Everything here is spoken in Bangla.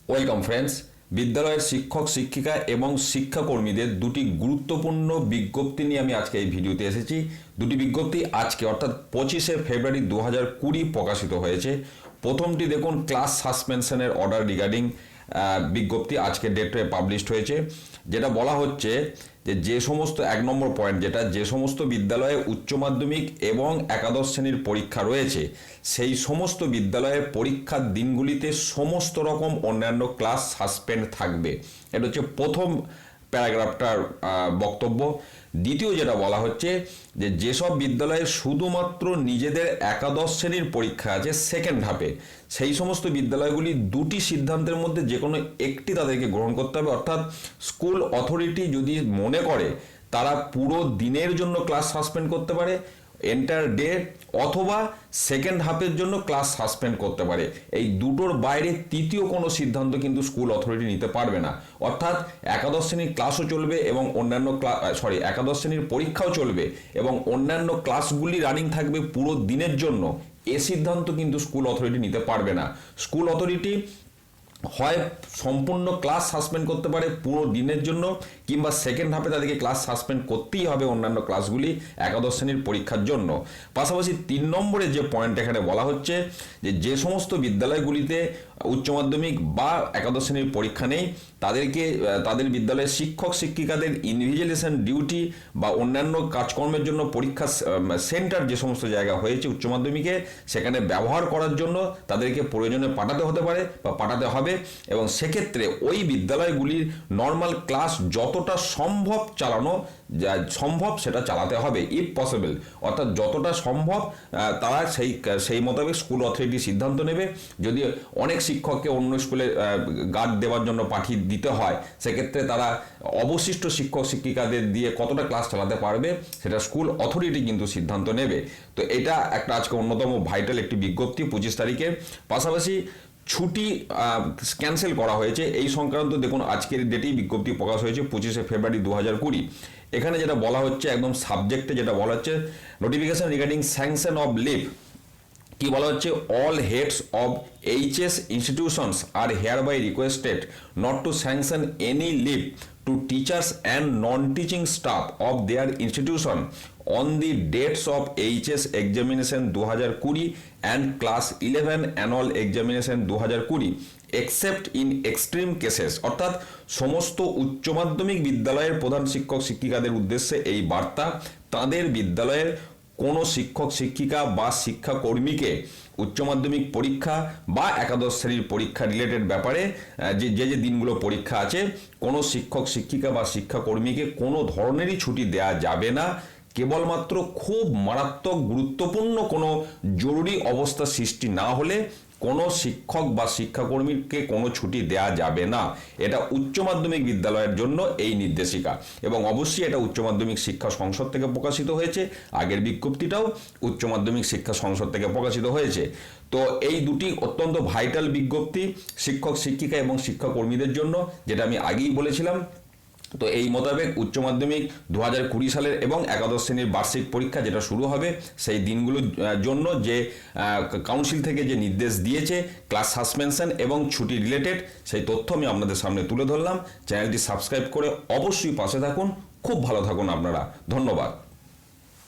Welcome friends. বিদ্যালয়ের শিক্ষক শিক্ষিকা এবং শিক্ষাকর্মীদের দুটি গুরুত্বপূর্ণ বিজ্ঞপ্তি নিয়ে আমি আজকে এই ভিডিওতে এসেছি। দুটি বিজ্ঞপ্তি আজকে অর্থাৎ 25শে ফেব্রুয়ারি 2020 প্রকাশিত হয়েছে। প্রথমটি দেখুন, ক্লাস সাসপেনশনের অর্ডার রিগার্ডিং বিজ্ঞপ্তি আজকে ডেটে পাবলিশড হয়েছে। যেটা বলা হচ্ছে যে সমস্ত 1 নম্বর পয়েন্ট, যেটা যে সমস্ত বিদ্যালয়ে উচ্চ মাধ্যমিক এবং একাদশ শ্রেণীর পরীক্ষা রয়েছে সেই সমস্ত বিদ্যালয়ের পরীক্ষার দিনগুলিতে সমস্ত রকম অন্যান্য ক্লাস সাসপেন্ড থাকবে। এটা হচ্ছে প্রথম প্যারাগ্রাফটার বক্তব্য। দ্বিতীয় যেটা বলা হচ্ছে যেসব বিদ্যালয়ে শুধুমাত্র নিজেদের একাদশ শ্রেণীর পরীক্ষা আছে সেকেন্ড হাফে, সেই সমস্ত বিদ্যালয়গুলি দুটি সিদ্ধান্তের মধ্যে যে কোনো একটি তাদেরকে গ্রহণ করতে হবে। অর্থাৎ স্কুল অথরিটি যদি মনে করে তারা পুরো দিনের জন্য ক্লাস সাসপেন্ড করতে পারে, এন্টার ডে, অথবা সেকেন্ড হাফের জন্য ক্লাস সাসপেন্ড করতে পারে। এই দুটোর বাইরে তৃতীয় কোনো সিদ্ধান্ত কিন্তু স্কুল অথরিটি নিতে পারবে না। অর্থাৎ একাদশ শ্রেণীর ক্লাসও চলবে এবং অন্যান্য একাদশ শ্রেণীর পরীক্ষাও চলবে এবং অন্যান্য ক্লাসগুলি রানিং থাকবে পুরো দিনের জন্য। এ সিদ্ধান্ত কিন্তু স্কুল অথরিটি নিতে পারবে না। স্কুল অথরিটি হয় সম্পূর্ণ ক্লাস সাসপেন্ড করতে পারে পুরো দিনের জন্য, কিংবা সেকেন্ড হাফে তাদেরকে ক্লাস সাসপেন্ড করতেই হবে অন্যান্য ক্লাসগুলি একাদশ শ্রেণীর পরীক্ষার জন্য। পাশাপাশি 3 নম্বরে যে পয়েন্ট এখানে বলা হচ্ছে যে সমস্ত বিদ্যালয়গুলিতে উচ্চ মাধ্যমিক বা একাদশ শ্রেণীর পরীক্ষা নেই তাদেরকে তাদের বিদ্যালয়ের শিক্ষক শিক্ষিকাদের ইনভিজিলেশন ডিউটি বা অন্যান্য কাজকর্মের জন্য পরীক্ষা সেন্টার যে সমস্ত জায়গা হয়েছে উচ্চ মাধ্যমিকে সেখানে ব্যবহার করার জন্য তাদেরকে প্রয়োজনে পাঠাতে হতে পারে বা পাঠাতে হবে। এবং সেক্ষেত্রে ওই বিদ্যালয়গুলির নর্মাল ক্লাস যতটা সম্ভব চালানো সম্ভব সেটা চালাতে হবে, ইফ পসিবল। অর্থাৎ যতটা সম্ভব তারা সেই মোতাবেক স্কুল অথরিটি সিদ্ধান্ত নেবে। যদি অনেক শিক্ষককে অন্য স্কুলে গার্ড দেওয়ার জন্য পাঠিয়ে দিতে হয়, সেক্ষেত্রে তারা অবশিষ্ট শিক্ষক শিক্ষিকাদের দিয়ে কতটা ক্লাস চালাতে পারবে সেটা স্কুল অথরিটি কিন্তু সিদ্ধান্ত নেবে। তো এটা একটা আজকে অন্যতম ভাইটাল একটি বিজ্ঞপ্তি 25 তারিখে। পাশাপাশি ছুটি ক্যান্সেল করা হয়েছে এই সংক্রান্ত দেখুন আজকের ডেটেই বিজ্ঞপ্তি প্রকাশ হয়েছে 25শে ফেব্রুয়ারি 2020। এখানে যেটা বলা হচ্ছে একদম সাবজেক্টে যেটা বলা হচ্ছে, notification regarding sanction of leave. কি বলা হচ্ছে, all heads of HS institutions are hereby requested not to sanction any leave to teachers and non teaching staff of their institution on the dates of HS examination 2020 and class 11 annual examination 2020 except in extreme cases। অর্থাৎ সমস্ত উচ্চ মাধ্যমিক বিদ্যালয়ের প্রধান শিক্ষক শিক্ষিকাদের উদ্দেশ্যে এই বার্তা। তাদের বিদ্যালয়ের কোনো শিক্ষক শিক্ষিকা বা শিক্ষাকর্মীকে উচ্চ মাধ্যমিক পরীক্ষা বা একাদশ শ্রেণীর পরীক্ষা রিলেটেড ব্যাপারে যে দিনগুলো পরীক্ষা আছে কোনো শিক্ষক শিক্ষিকা বা শিক্ষাকর্মীকে কোনো ধরনেরই ছুটি দেওয়া যাবে না। কেবলমাত্র খুব মারাত্মক গুরুত্বপূর্ণ কোনো জরুরি অবস্থা সৃষ্টি না হলে কোনো শিক্ষক বা শিক্ষাকর্মীকে কোনো ছুটি দেয়া যাবে না। এটা উচ্চ মাধ্যমিক বিদ্যালয়ের জন্য এই নির্দেশিকা, এবং অবশ্যই এটা উচ্চ মাধ্যমিক শিক্ষা সংসদ থেকে প্রকাশিত হয়েছে। আগের বিজ্ঞপ্তিটাও উচ্চ মাধ্যমিক শিক্ষা সংসদ থেকে প্রকাশিত হয়েছে। তো এই দুটি অত্যন্ত ভাইটাল বিজ্ঞপ্তি শিক্ষক শিক্ষিকা এবং শিক্ষাকর্মীদের জন্য, যেটা আমি আগেই বলেছিলাম। তো এই মোতাবেক উচ্চ মাধ্যমিক 2020 সালের এবং একাদশ শ্রেণীর বার্ষিক পরীক্ষা যেটা শুরু হবে সেই দিনগুলোর জন্য যে কাউন্সিল থেকে যে নির্দেশ দিয়েছে ক্লাস সাসপেনশন এবং ছুটি রিলেটেড, সেই তথ্য আমি আপনাদের সামনে তুলে ধরলাম। চ্যানেলটি সাবস্ক্রাইব করে অবশ্যই পাশে থাকুন। খুব ভালো থাকুন আপনারা। ধন্যবাদ।